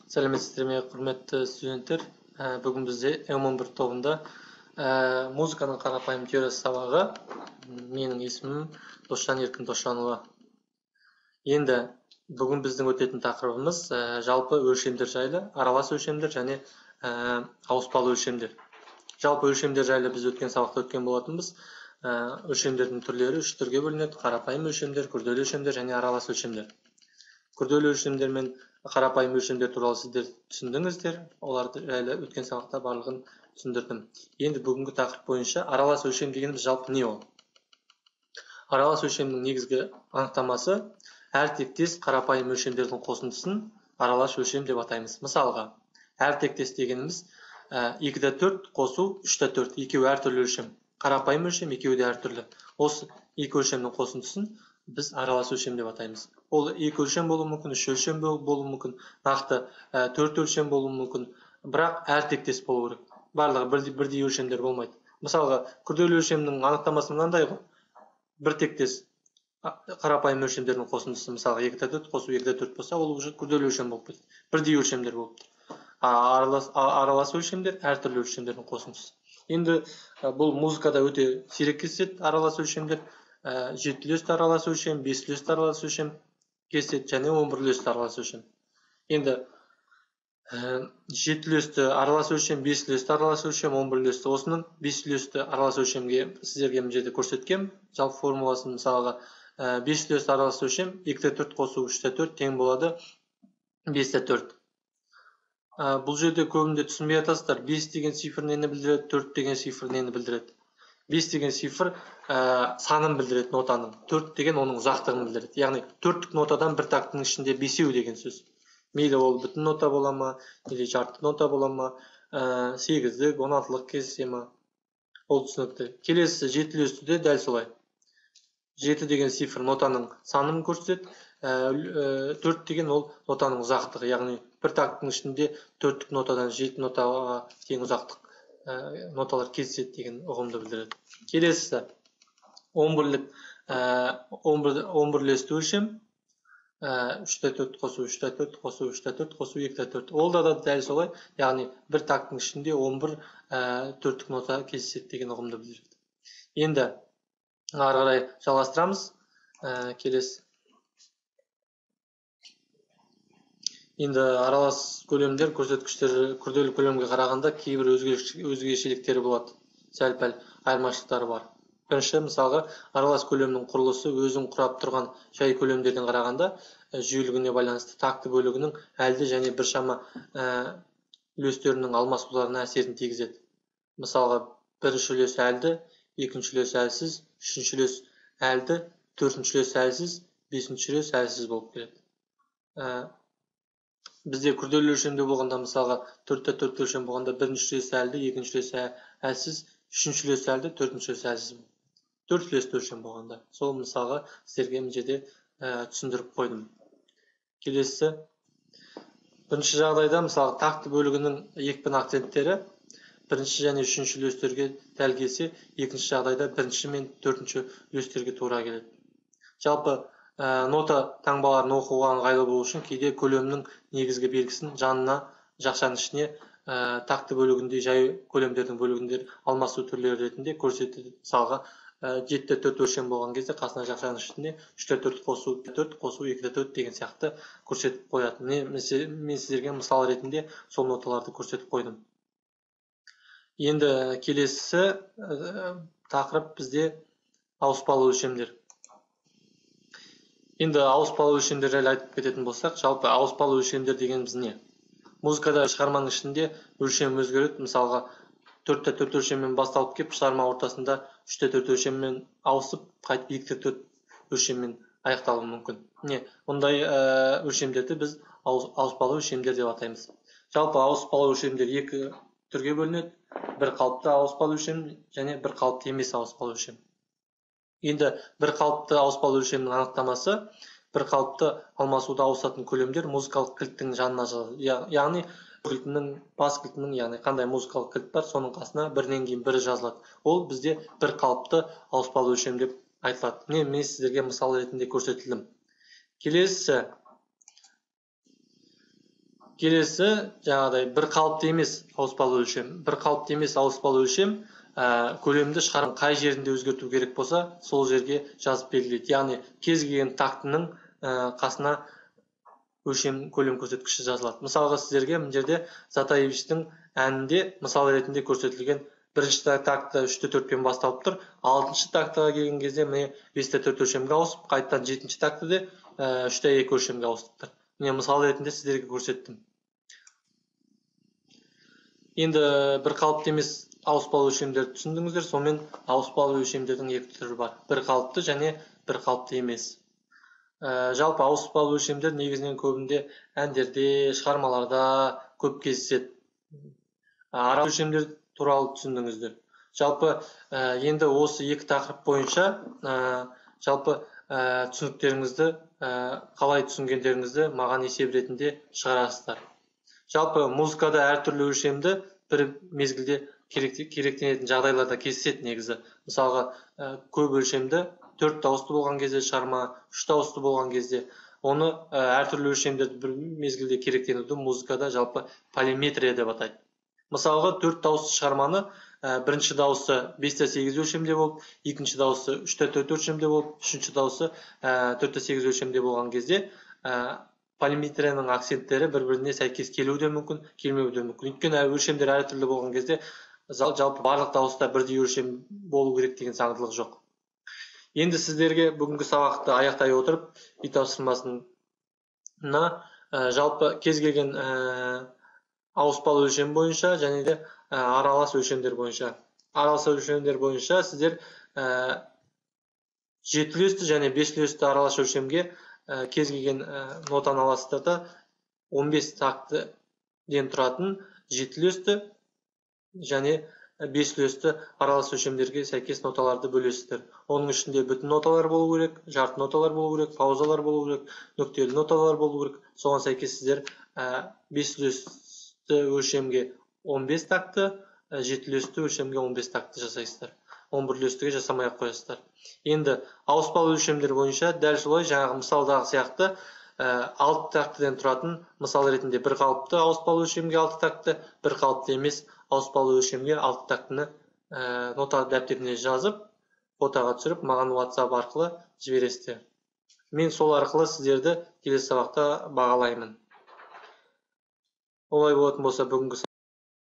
Сәлеметсіздер ме, құрметті студенттер. Бүгін бізде М11 тобында музыканың қарапайым теориясы сабағы. Менің есімім Досжан Еркін Досжанұлы. Енді бүгін біздің өтетін тақырыбымыз жалпы өлшемдер жайлы, аралас өлшемдер және ауыспалы өлшемдер. Жалпы өлшемдер жайлы біз өткен сабақта өткен болатынбыз. Өлшемдердің түрлері үш түрге бөлінеді: қарапайым өлшемдер, күрделі өлшемдер және аралас өлшемдер. Күрделі өлшемдер мен қарапайым өлшемдер туралы сіздер түсіндіңіздер. Оларды жайлы өткен сабақта барлығын түсіндірдім. Енді бүгінгі тақырып бойынша аралас өлшем дегеніміз жалпы не ол? Аралас өлшемнің негізгі анықтамасы әр тектес қарапайым өлшемдердің қосындысын аралас өлшем деп атаймыз. Мысалға, әр тектес дегеніміз 2-4 қосу 3-4, екеуі әртүрлі өлшем. Қарапайым өлшем екеуі де әртүрлі. Осы екі өлшемнің қосындысын біз аралас өлшем деп атаймыз. Ол екі өлшем болуы мүмкін, үш өлшем болуы мүмкін, нақты 4 өлшем болуы мүмкін, бірақ әр тектес болуы керек. Барлығы бірдей өлшемдер болмайды. Мысалға, күрделі өлшемнің анықтамасы мынандай ғой: бір тектес қарапайым өлшемдердің қосындысы, мысалға 2-4 қосу 2-4 болса, ол уже күрделі өлшем болып кетеді. Бірдей өлшемдер болып тұр. Аралас өлшемдер әртүрлі өлшемдердің қосындысы. Енді бұл музыкада өте сирек кездеседі аралас өлшемдер. 7 үлесті аралас өлшем, 5 үлесті аралас өлшем кездеседі және 11 үлесті аралас өлшем. Енді 7 үлесті аралас өлшем, 5 үлесті аралас өлшем, 11 үлесті. Осының 5 үлесті аралас өлшемге сіздерге мына жерде көрсеткем. Жалпы формуласын мысалға 5 үлесті аралас өлшем 2-4 қосу 3-4 тең болады 5-4. Бұл жерде көбінде түсінбей жатасыздар. 5 деген цифр нені білдіреді, 4 деген цифр нені білдіреді. 5 деген цифр санын білдіреді нотаның, 4 деген оның ұзақтығын білдіреді. Яғни 4-тік нотадан бір тактың ішінде 5-еу деген сөз. Мейлі ол бүтін нота бола ма, или жарты нота бола ма, 8-дік, 16-лық кездесе ма, ол түсінікті. Келесі 7 үлесті де дәл солай. 7 деген цифр нотаның санын көрсетеді, 4 деген ол нотаның ұзақтығы. Яғни бір тактың ішінде 4-тік нотадан 7 нотаға тең ұзақтық ноталар кездеседі деген ұғымды білдіреді. Келесі 11 үлесті өлшем 3-4 қосу 3-4 қосу 3-4 қосу 2-4. Ол да дәл солай, яғни бір тактың ішінде 11 4-тік нота кездеседі деген ұғымды білдіреді. Енді ары қарай жалғастырамыз. Келесі. Енді аралас көлемдер көрсеткіштері күрделі көлемге қарағанда кейбір өзгешеліктері болады. Сәл-пәл айырмашылықтары бар. Бірінші, мысалға, аралас көлемнің құрылысы өзін құрап тұрған жай көлемдерден қарағанда жүйелігіне байланысты такты бөлігінің әлді және біршама үлестерінің алмасуларына әсерін тигізеді. Мысалға, бірінші үлес әлді, екінші үлес әлсіз, үшінші үлес әлді, төртінші үлес әлсіз, бесінші үлес әлсіз болып келеді. Бізде күрделі өлшемде болғанда, мысалға 4-4 өлшем болғанда бірінші үлес әлді, екінші үлес әлсіз, үшінші үлес әлді, төртінші үлес әлсіз. 4 үлесті өлшем болғанда. Сол мысалға сіздерге мына жерде түсіндіріп қойдым. Келесі. Бірінші жағдайда, мысалы, такты бөлігінің екпін акценттері бірінші және үшінші үлестерге дәл келсе, екінші жағдайда бірінші мен төртінші үлестерге тура келеді. Жалпы нота таңбаларын оқуға ыңғайлы болу үшін кейде көлемнің негізгі белгісін жанына, жақшаның ішіне такты бөлігінде жай көлемдердің бөлігінде алмасу түрлері ретінде көрсетеді. Мысалға 7-4 өлшем болған кезде қасына жақшаның ішіне 3-4 қосу 2-4 деген сияқты көрсетіп қояды. Мен сіздерге мысал ретінде сол ноталарды көрсетіп қойдым. Енді келесі тақырып бізде ауыспалы өлшемдер. Енді ауыспалы өлшемдер жайлы айтып кететін болсақ, жалпы ауыспалы өлшемдер дегеніміз не? Музыкада шығарманың ішінде өлшем өзгереді. Мысалға 4-4 өлшеммен басталып кеп, шығарма ортасында 3-4 өлшеммен ауысып, қайтып 2-4 өлшеммен аяқталуы мүмкін. Мұндай өлшемдерді біз ауыспалы өлшемдер деп атаймыз. Жалпы ауыспалы өлшемдер екі түрге бөлінеді: бір қалыпты ауыспалы өлшем және бір қалыпты емес ауыспалы өлшем. Енді бір қалыпты ауыспалы өлшемнің анықтамасы бір қалыпты алмасуда ауысатын көлемдер музыкалық кілттің жанына жазылады. Яғни бас кілтінің, яғни қандай музыкалық кілт бар, соның қасына бірінен кейін бірі жазылады. Ол бізде бір қалыпты ауыспалы өлшем деп айтылады. Мен сіздерге мысал ретінде көрсетілдім. Келесі Келесі жаңағыдай бір қалыпты емес ауыспалы өлшем. Бір қалыпты емес ауыспалы өлшем көлемді шығарманың қай жерінде өзгерту керек болса, сол жерге жазып белгілейді. Яғни кез келген тактының қасына өлшем көлем көрсеткіші жазылады. Мысалға сіздерге мына жерде Затаевичтің әнінде мысал ретінде көрсетілген бірінші такты 3-4-пен басталып тұр. 6-шы тактыға келген кезде міне 5-4 өлшемге ауысып, қайтадан 7-ші тактыда 3-2 өлшемге ауысып тұр. Міне мысал ретінде сіздерге көрсеттім. Енді бір қалыпты емес ауыспалы өлшемдерді түсіндіңіздер. Сонымен ауыспалы өлшемдердің екі түрі бар. Bir қалыпты және бір қалыпты емес. Жалпы ауыспалы өлшемдер негізінен көбінде әндерде, шығармаларда көп кездеседі. Аралық өлшемдер туралы түсіндіңіздер. Жалпы енді осы екі тақырып бойынша жалпы түсініктеріңізді, қалай түсінгендеріңізді маған есеп ретінде шығарасыздар. Жалпы музыкада әртүрлі өлшемді бір мезгілде керектенетін жағдайларда кездеседі негізі. Мысалға, көп өлшемді 4 дауысты болған кезде шығарма, 3 дауысты болған кезде, оны әртүрлі өлшемдерді бір мезгілде керектенуді музыкада жалпы полиметрия деп атайды. Мысалға, 4 дауысты шығарманы бірінші дауысы 5-8 өлшемде болып, екінші дауысы 3-4 өлшемде болып, үшінші дауысы 4-8 өлшемде болған кезде полиметрияның акценттері бір-біріне сәйкес келуі де мүмкін, келмеуі де мүмкін. Өйткені өлшемдер әртүрлі болған кезде жалпы барлық дауыста бірдей өлшем болу керек деген заңдылық жоқ. Енді сіздерге бүгінгі сабақты аяқтай отырып, үй тапсырмасына жалпы кез келген ауыспалы өлшем бойынша және де аралас өлшемдер бойынша. Аралас өлшемдер бойынша сіздер 7 үлесті және 5 үлесті аралас өлшемге кез келген нотаны аласыздар да 15 тактіден тұратын 7 үлесті және 5 үлесті аралас өлшемдерге сәйкес ноталарды бөлесіздер. Оның ішінде бүтін ноталар болу керек, жарты ноталар болу керек, паузалар болу керек, нүктелі ноталар болу керек. Соған сәйкес сіздер 5 үлесті өлшемге 15 такты, 7 үлесті өлшемге 15 такты жасайсыздар. 11 үлестіге жасамай қоясыздар. Енді ауыспалы өлшемдер бойынша дәл солай жаңағы мысалдағы сияқты 6 тактіден тұратын мысал ретінде бір қалыпты ауыспалы өлшемге 6 такты, бір қалыпты емес ауыспалы өлшемге 6 тактіні нота дәптеріне жазып, фотоға түсіріп, маған WhatsApp арқылы жібересіздер. Мен сол арқылы сіздерді келесі сабақта бағалаймын. Олай болатын болса бүгінгі